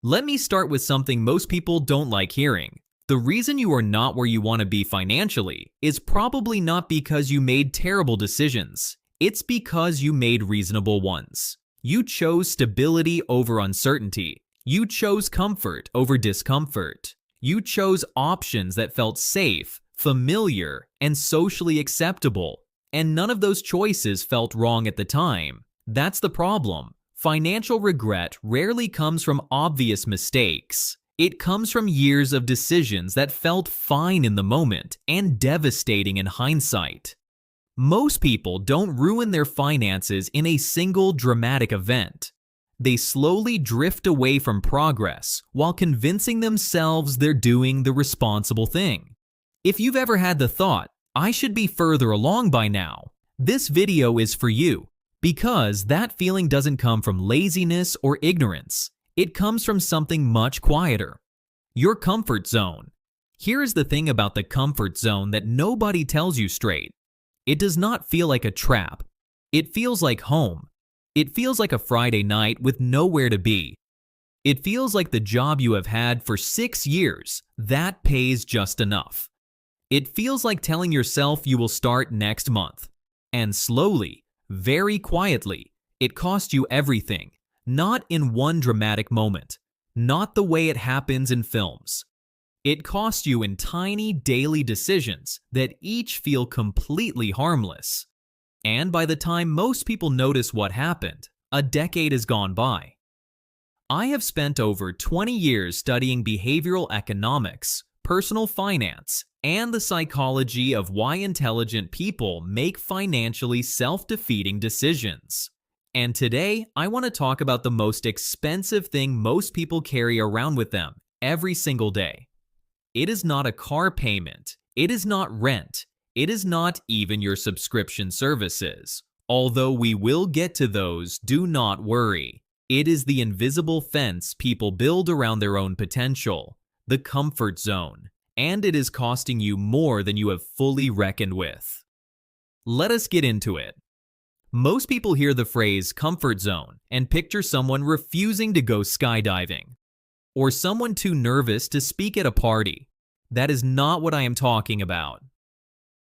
Let me start with something most people don't like hearing. The reason you are not where you want to be financially is probably not because you made terrible decisions. It's because you made reasonable ones. You chose stability over uncertainty. You chose comfort over discomfort. You chose options that felt safe, familiar, and socially acceptable. And none of those choices felt wrong at the time. That's the problem. Financial regret rarely comes from obvious mistakes. It comes from years of decisions that felt fine in the moment and devastating in hindsight. Most people don't ruin their finances in a single dramatic event. They slowly drift away from progress while convincing themselves they're doing the responsible thing. If you've ever had the thought, "I should be further along by now," this video is for you, because that feeling doesn't come from laziness or ignorance. It comes from something much quieter. Your comfort zone. Here is the thing about the comfort zone that nobody tells you straight. It does not feel like a trap. It feels like home. It feels like a Friday night with nowhere to be. It feels like the job you have had for 6 years that pays just enough. It feels like telling yourself you will start next month. And slowly, very quietly, it costs you everything. Not in one dramatic moment. Not the way it happens in films. It costs you in tiny daily decisions that each feel completely harmless. And by the time most people notice what happened, a decade has gone by. I have spent over 20 years studying behavioral economics, personal finance, and the psychology of why intelligent people make financially self-defeating decisions. And today, I want to talk about the most expensive thing most people carry around with them every single day. It is not a car payment. It is not rent. It is not even your subscription services. Although we will get to those, do not worry. It is the invisible fence people build around their own potential, the comfort zone, and it is costing you more than you have fully reckoned with. Let us get into it. Most people hear the phrase comfort zone and picture someone refusing to go skydiving, or someone too nervous to speak at a party. That is not what I am talking about.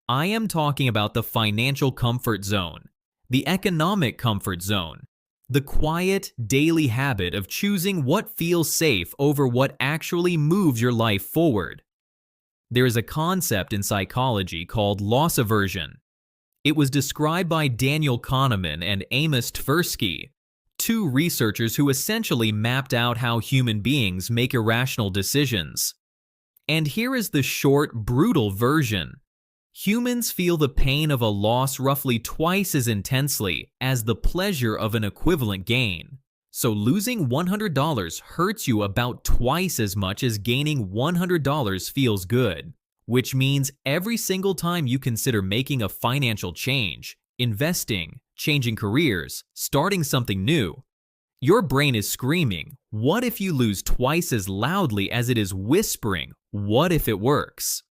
I am talking about the financial comfort zone, the economic comfort zone, the quiet, daily habit of choosing what feels safe over what actually moves your life forward. There is a concept in psychology called loss aversion. It was described by Daniel Kahneman and Amos Tversky, two researchers who essentially mapped out how human beings make irrational decisions. And here is the short, brutal version. Humans feel the pain of a loss roughly twice as intensely as the pleasure of an equivalent gain. So losing $100 hurts you about twice as much as gaining $100 feels good, which means every single time you consider making a financial change, investing, changing careers, starting something new, your brain is screaming, "What if you lose twice as loudly as it is whispering, 'What if it works?'"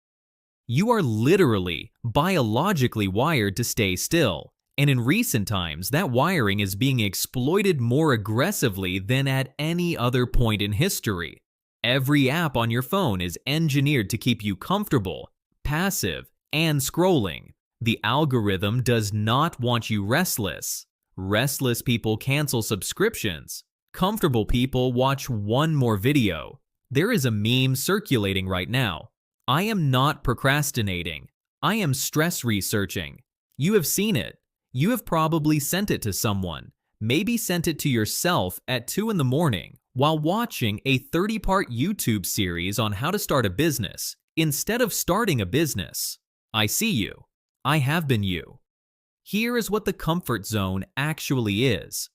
You are literally, biologically wired to stay still, and in recent times, that wiring is being exploited more aggressively than at any other point in history. Every app on your phone is engineered to keep you comfortable, passive, and scrolling. The algorithm does not want you restless. Restless people cancel subscriptions. Comfortable people watch one more video. There is a meme circulating right now. "I am not procrastinating. I am stress researching." You have seen it. You have probably sent it to someone, maybe sent it to yourself at 2 in the morning while watching a 30-part YouTube series on how to start a business instead of starting a business. I see you. I have been you. Here is what the comfort zone actually is.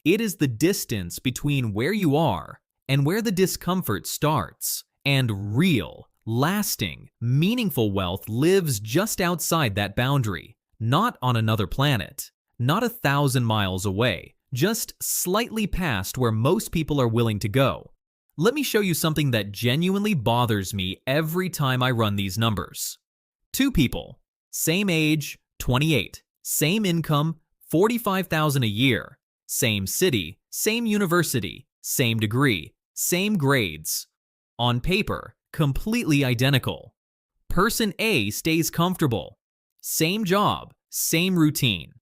It is the distance between where you are and where the discomfort starts, and real, lasting, meaningful wealth lives just outside that boundary, not on another planet, not 1,000 miles away, just slightly past where most people are willing to go. Let me show you something that genuinely bothers me every time I run these numbers. Two people, same age, 28, same income, 45,000 a year, same city, same university, same degree, same grades. On paper, completely identical. Person A stays comfortable. Same job, same routine.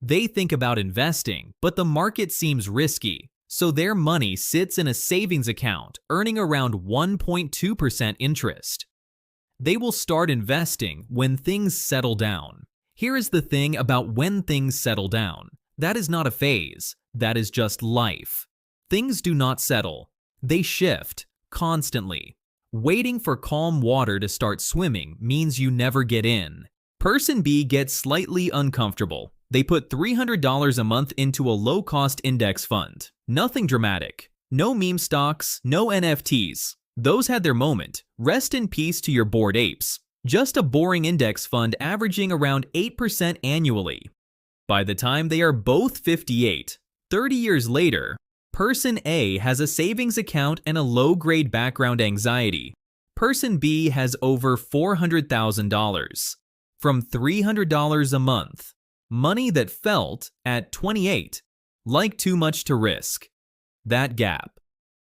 They think about investing, but the market seems risky, so their money sits in a savings account earning around 1.2% interest. They will start investing when things settle down. Here is the thing about when things settle down. That is not a phase, that is just life. Things do not settle, they shift constantly. Waiting for calm water to start swimming means you never get in. Person B gets slightly uncomfortable. They put $300 a month into a low-cost index fund. Nothing dramatic. No meme stocks, no NFTs. Those had their moment. Rest in peace to your bored apes. Just a boring index fund averaging around 8% annually. By the time they are both 58, 30 years later, Person A has a savings account and a low-grade background anxiety. Person B has over $400,000 from $300 a month. Money that felt, at 28, like too much to risk. That gap,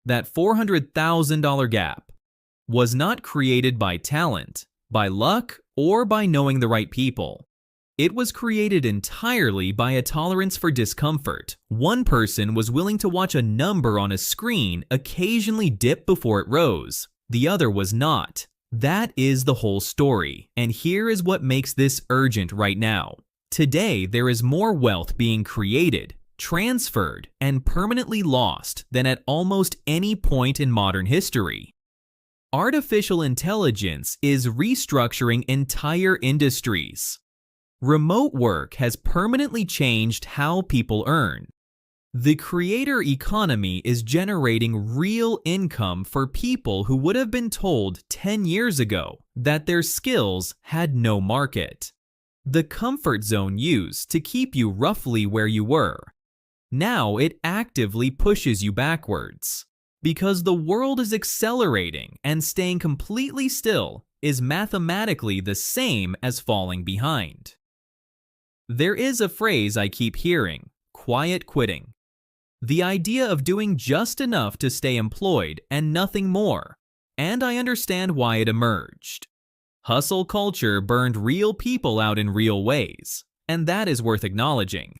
that $400,000 gap, was not created by talent, by luck, or by knowing the right people. It was created entirely by a tolerance for discomfort. One person was willing to watch a number on a screen occasionally dip before it rose. The other was not. That is the whole story, and here is what makes this urgent right now. Today, there is more wealth being created, transferred, and permanently lost than at almost any point in modern history. Artificial intelligence is restructuring entire industries. Remote work has permanently changed how people earn. The creator economy is generating real income for people who would have been told 10 years ago that their skills had no market. The comfort zone used to keep you roughly where you were. Now it actively pushes you backwards. Because the world is accelerating and staying completely still is mathematically the same as falling behind. There is a phrase I keep hearing, quiet quitting. The idea of doing just enough to stay employed and nothing more, and I understand why it emerged. Hustle culture burned real people out in real ways, and that is worth acknowledging.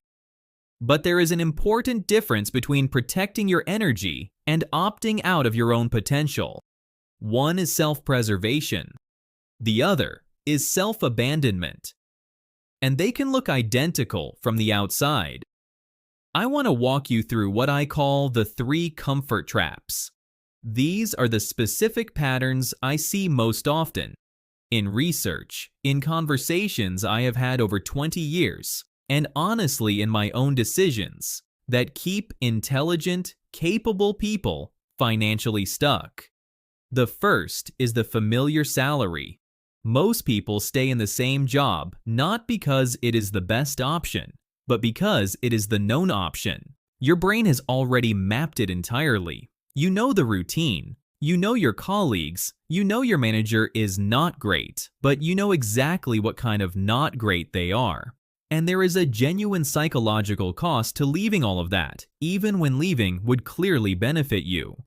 But there is an important difference between protecting your energy and opting out of your own potential. One is self-preservation. The other is self-abandonment. And they can look identical from the outside. I want to walk you through what I call the 3 comfort traps. These are the specific patterns I see most often in research, in conversations I have had over 20 years, and honestly in my own decisions that keep intelligent, capable people financially stuck. The first is the familiar salary. Most people stay in the same job not because it is the best option, but because it is the known option. Your brain has already mapped it entirely. You know the routine. You know your colleagues. You know your manager is not great, but you know exactly what kind of not great they are. And there is a genuine psychological cost to leaving all of that, even when leaving would clearly benefit you.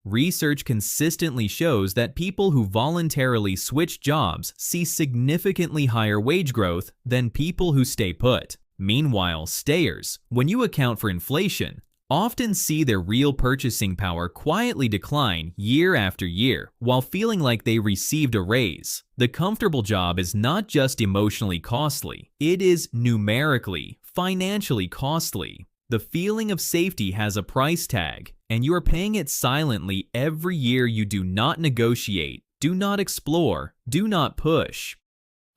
Research consistently shows that people who voluntarily switch jobs see significantly higher wage growth than people who stay put. Meanwhile, stayers, when you account for inflation, often see their real purchasing power quietly decline year after year while feeling like they received a raise. The comfortable job is not just emotionally costly, it is numerically, financially costly. The feeling of safety has a price tag, and you are paying it silently every year you do not negotiate, do not explore, do not push.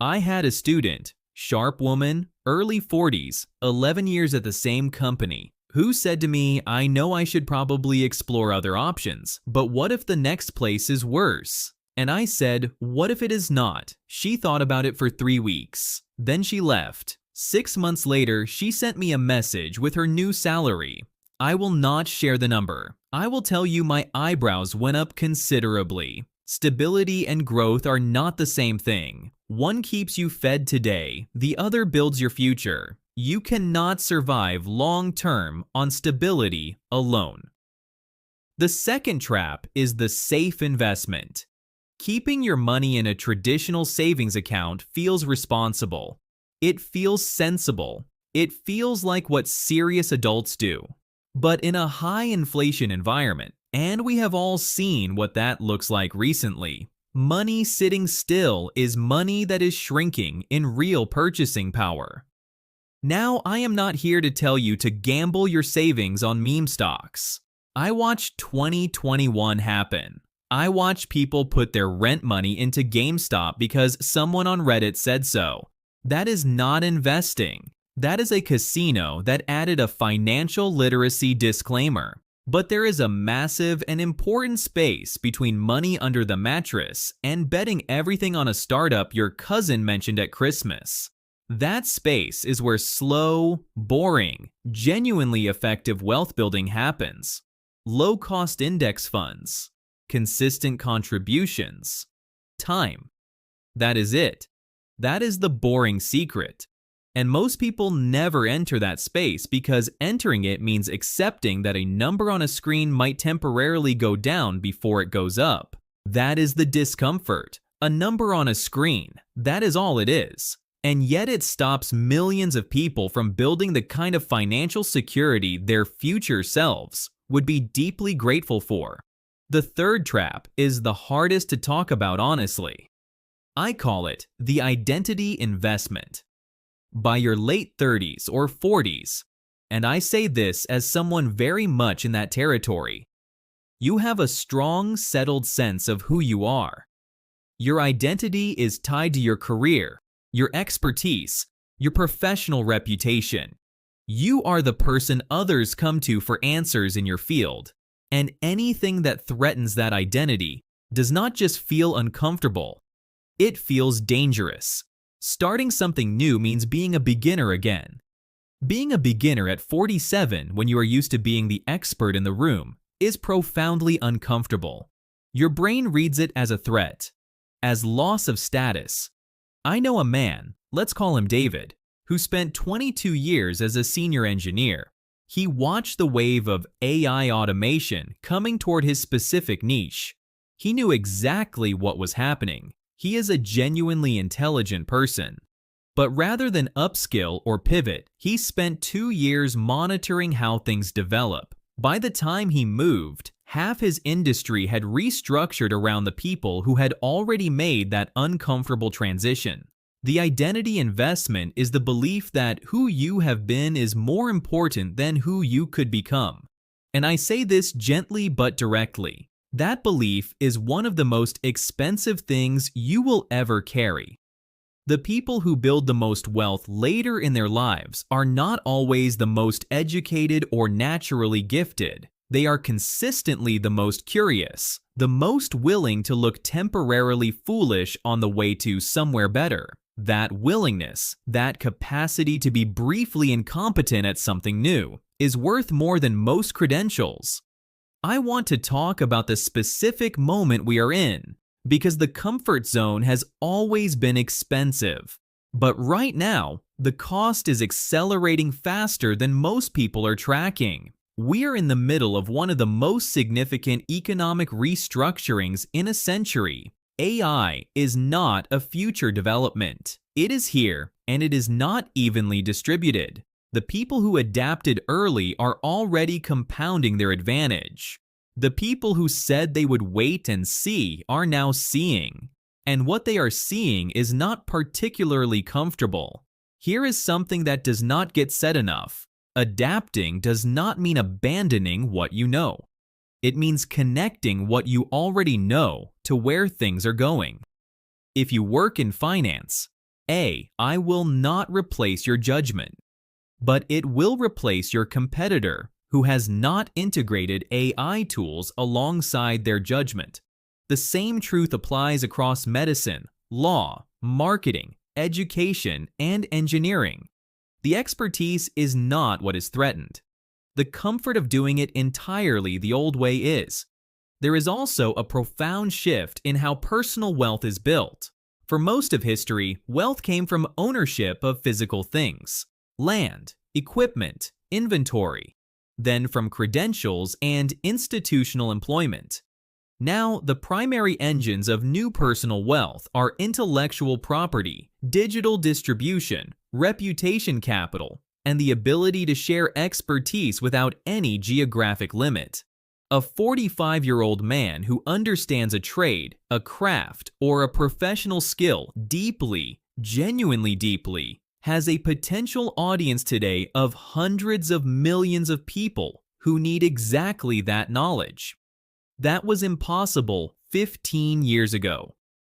I had a student, sharp woman, early 40s, 11 years at the same company, who said to me, I know I should probably explore other options, but what if the next place is worse? And I said, what if it is not? She thought about it for 3 weeks. Then she left. 6 months later, she sent me a message with her new salary. I will not share the number. I will tell you my eyebrows went up considerably. Stability and growth are not the same thing. One keeps you fed today, the other builds your future. You cannot survive long-term on stability alone. The second trap is the safe investment. Keeping your money in a traditional savings account feels responsible. It feels sensible. It feels like what serious adults do. But in a high inflation environment, and we have all seen what that looks like recently, money sitting still is money that is shrinking in real purchasing power. Now, I am not here to tell you to gamble your savings on meme stocks. I watched 2021 happen. I watched people put their rent money into GameStop because someone on Reddit said so. That is not investing. That is a casino that added a financial literacy disclaimer. But there is a massive and important space between money under the mattress and betting everything on a startup your cousin mentioned at Christmas. That space is where slow, boring, genuinely effective wealth building happens. Low-cost index funds, consistent contributions, time. That is it. That is the boring secret. And most people never enter that space because entering it means accepting that a number on a screen might temporarily go down before it goes up. That is the discomfort. A number on a screen. That is all it is. And yet it stops millions of people from building the kind of financial security their future selves would be deeply grateful for. The third trap is the hardest to talk about honestly. I call it the identity investment. By your late 30s or 40s, and I say this as someone very much in that territory, you have a strong, settled sense of who you are. Your identity is tied to your career, your expertise, your professional reputation. You are the person others come to for answers in your field, and anything that threatens that identity does not just feel uncomfortable, it feels dangerous. Starting something new means being a beginner again. Being a beginner at 47 when you are used to being the expert in the room is profoundly uncomfortable. Your brain reads it as a threat, as loss of status. I know a man, let's call him David, who spent 22 years as a senior engineer. He watched the wave of AI automation coming toward his specific niche. He knew exactly what was happening. He is a genuinely intelligent person. But rather than upskill or pivot, he spent 2 years monitoring how things develop. By the time he moved, half his industry had restructured around the people who had already made that uncomfortable transition. The identity investment is the belief that who you have been is more important than who you could become. And I say this gently but directly. That belief is one of the most expensive things you will ever carry. The people who build the most wealth later in their lives are not always the most educated or naturally gifted. They are consistently the most curious, the most willing to look temporarily foolish on the way to somewhere better. That willingness, that capacity to be briefly incompetent at something new, is worth more than most credentials. I want to talk about the specific moment we are in, because the comfort zone has always been expensive. But right now, the cost is accelerating faster than most people are tracking. We are in the middle of one of the most significant economic restructurings in a century. AI is not a future development. It is here, and it is not evenly distributed. The people who adapted early are already compounding their advantage. The people who said they would wait and see are now seeing. And what they are seeing is not particularly comfortable. Here is something that does not get said enough. Adapting does not mean abandoning what you know. It means connecting what you already know to where things are going. If you work in finance, I will not replace your judgment. But it will replace your competitor who has not integrated AI tools alongside their judgment. The same truth applies across medicine, law, marketing, education, and engineering. The expertise is not what is threatened. The comfort of doing it entirely the old way is. There is also a profound shift in how personal wealth is built. For most of history, wealth came from ownership of physical things. Land, equipment, inventory. then from credentials and institutional employment. Now, the primary engines of new personal wealth are intellectual property, digital distribution, reputation capital, and the ability to share expertise without any geographic limit. A 45-year-old man who understands a trade, a craft, or a professional skill deeply, genuinely deeply, has a potential audience today of hundreds of millions of people who need exactly that knowledge. That was impossible 15 years ago.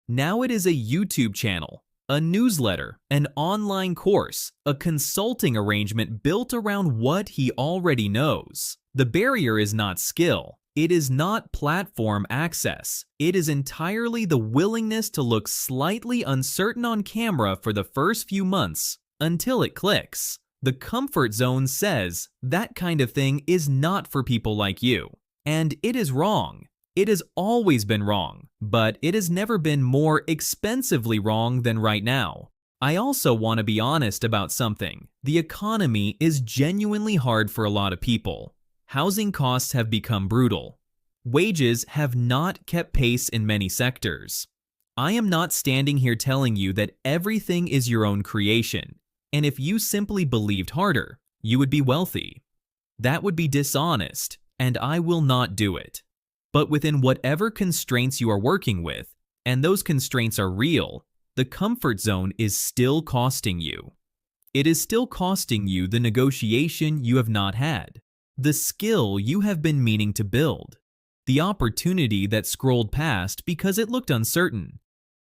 Now it is a YouTube channel, a newsletter, an online course, a consulting arrangement built around what he already knows. The barrier is not skill. It is not platform access. It is entirely the willingness to look slightly uncertain on camera for the first few months until it clicks. The comfort zone says that kind of thing is not for people like you. And it is wrong. It has always been wrong, but it has never been more expensively wrong than right now. I also want to be honest about something. The economy is genuinely hard for a lot of people. Housing costs have become brutal. Wages have not kept pace in many sectors. I am not standing here telling you that everything is your own creation, and if you simply believed harder, you would be wealthy. That would be dishonest, and I will not do it. But within whatever constraints you are working with, and those constraints are real, the comfort zone is still costing you. It is still costing you the negotiation you have not had, the skill you have been meaning to build, the opportunity that scrolled past because it looked uncertain.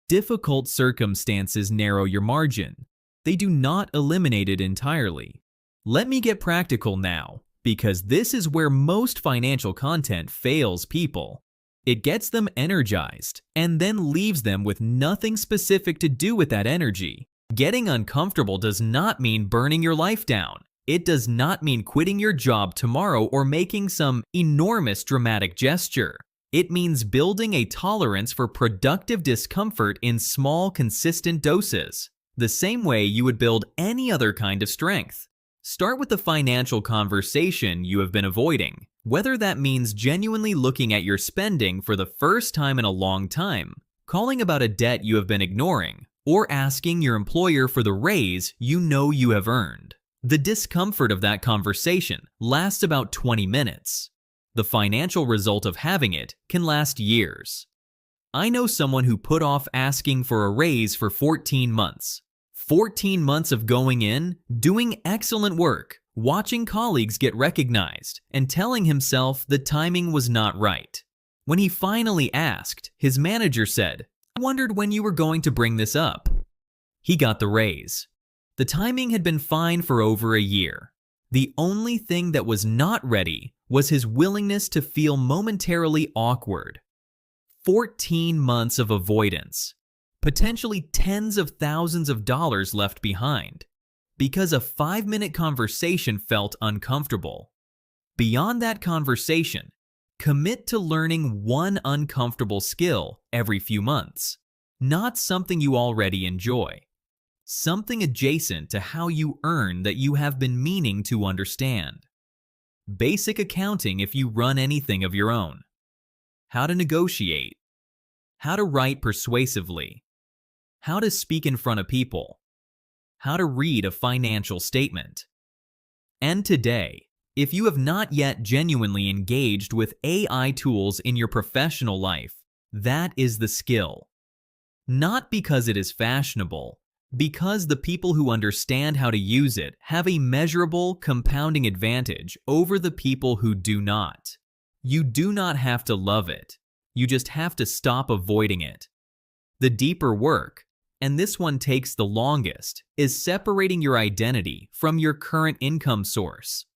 Difficult circumstances narrow your margin. They do not eliminate it entirely. Let me get practical now, because this is where most financial content fails people. It gets them energized and then leaves them with nothing specific to do with that energy. Getting uncomfortable does not mean burning your life down. It does not mean quitting your job tomorrow or making some enormous dramatic gesture. It means building a tolerance for productive discomfort in small, consistent doses, the same way you would build any other kind of strength. Start with the financial conversation you have been avoiding, whether that means genuinely looking at your spending for the first time in a long time, calling about a debt you have been ignoring, or asking your employer for the raise you know you have earned. The discomfort of that conversation lasts about 20 minutes. The financial result of having it can last years. I know someone who put off asking for a raise for 14 months. 14 months of going in, doing excellent work, watching colleagues get recognized, and telling himself the timing was not right. When he finally asked, his manager said, "I wondered when you were going to bring this up." He got the raise. The timing had been fine for over a year. The only thing that was not ready was his willingness to feel momentarily awkward. 14 months of avoidance. Potentially tens of thousands of dollars left behind, because a 5-minute conversation felt uncomfortable. Beyond that conversation, commit to learning one uncomfortable skill every few months, not something you already enjoy. Something adjacent to how you earn that you have been meaning to understand. Basic accounting if you run anything of your own. How to negotiate. How to write persuasively. How to speak in front of people. How to read a financial statement. And today, if you have not yet genuinely engaged with AI tools in your professional life, that is the skill. Not because it is fashionable, because the people who understand how to use it have a measurable compounding advantage over the people who do not. You do not have to love it. You just have to stop avoiding it. The deeper work, and this one takes the longest, is separating your identity from your current income source.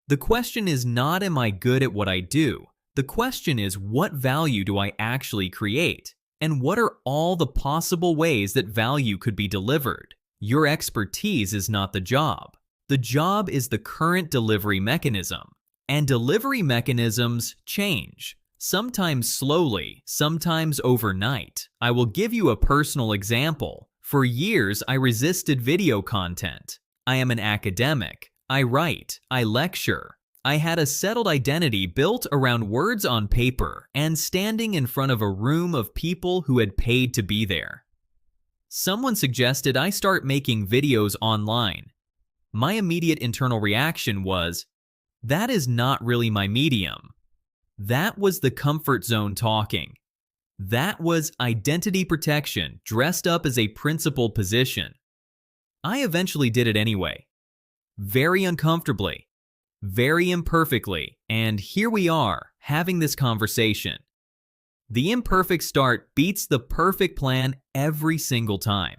The question is not, am I good at what I do? The question is, what value do I actually create? And what are all the possible ways that value could be delivered? Your expertise is not the job. The job is the current delivery mechanism. And delivery mechanisms change. Sometimes slowly, sometimes overnight. I will give you a personal example. For years, I resisted video content. I am an academic. I write. I lecture. I had a settled identity built around words on paper and standing in front of a room of people who had paid to be there. Someone suggested I start making videos online. My immediate internal reaction was, that is not really my medium. That was the comfort zone talking. That was identity protection dressed up as a principal position. I eventually did it anyway. Very uncomfortably, very imperfectly, and here we are having this conversation. The imperfect start beats the perfect plan every single time.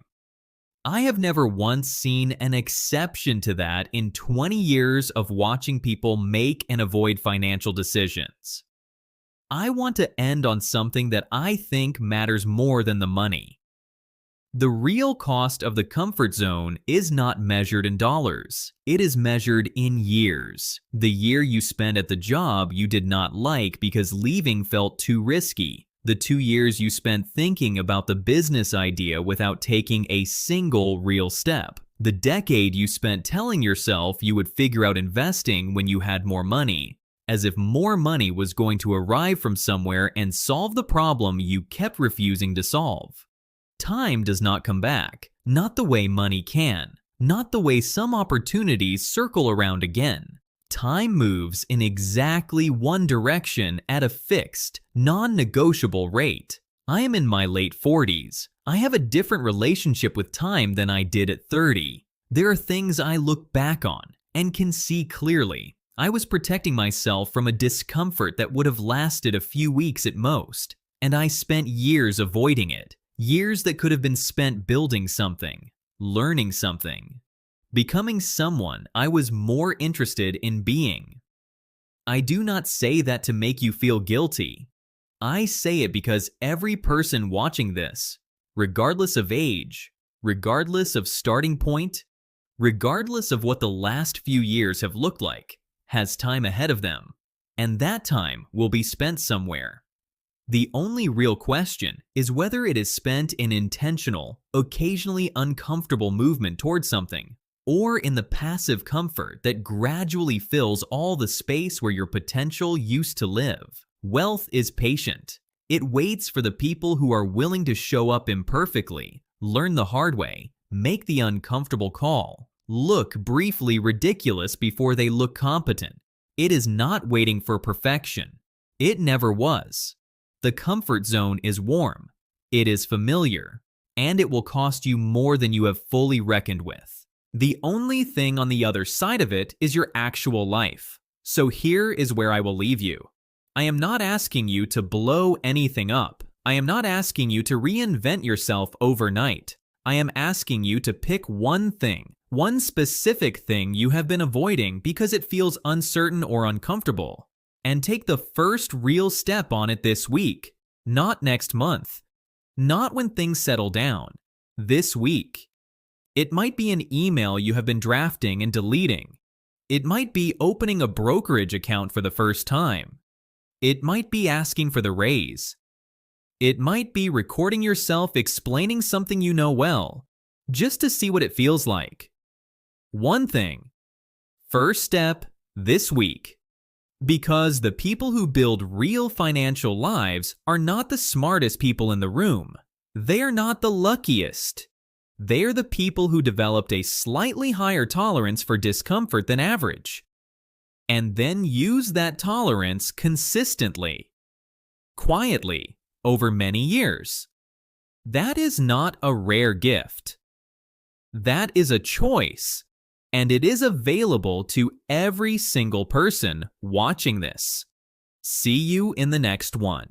I have never once seen an exception to that in 20 years of watching people make and avoid financial decisions. I want to end on something that I think matters more than the money. The real cost of the comfort zone is not measured in dollars. It is measured in years. The year you spent at the job you did not like because leaving felt too risky. The 2 years you spent thinking about the business idea without taking a single real step. The decade you spent telling yourself you would figure out investing when you had more money, as if more money was going to arrive from somewhere and solve the problem you kept refusing to solve. Time does not come back, not the way money can, not the way some opportunities circle around again. Time moves in exactly one direction at a fixed, non-negotiable rate. I am in my late 40s. I have a different relationship with time than I did at 30. There are things I look back on and can see clearly. I was protecting myself from a discomfort that would have lasted a few weeks at most, and I spent years avoiding it. Years that could have been spent building something, learning something, becoming someone I was more interested in being. I do not say that to make you feel guilty. I say it because every person watching this, regardless of age, regardless of starting point, regardless of what the last few years have looked like, has time ahead of them, and that time will be spent somewhere. The only real question is whether it is spent in intentional, occasionally uncomfortable movement towards something, or in the passive comfort that gradually fills all the space where your potential used to live. Wealth is patient. It waits for the people who are willing to show up imperfectly, learn the hard way, make the uncomfortable call, look briefly ridiculous before they look competent. It is not waiting for perfection. It never was. The comfort zone is warm, it is familiar, and it will cost you more than you have fully reckoned with. The only thing on the other side of it is your actual life. So here is where I will leave you. I am not asking you to blow anything up. I am not asking you to reinvent yourself overnight. I am asking you to pick one thing, one specific thing you have been avoiding because it feels uncertain or uncomfortable, and take the first real step on it this week, not next month, not when things settle down, this week. It might be an email you have been drafting and deleting. It might be opening a brokerage account for the first time. It might be asking for the raise. It might be recording yourself explaining something you know well, just to see what it feels like. One thing, first step this week. Because the people who build real financial lives are not the smartest people in the room. They are not the luckiest. They are the people who developed a slightly higher tolerance for discomfort than average, and then use that tolerance consistently, quietly, over many years. That is not a rare gift. That is a choice. And it is available to every single person watching this. See you in the next one.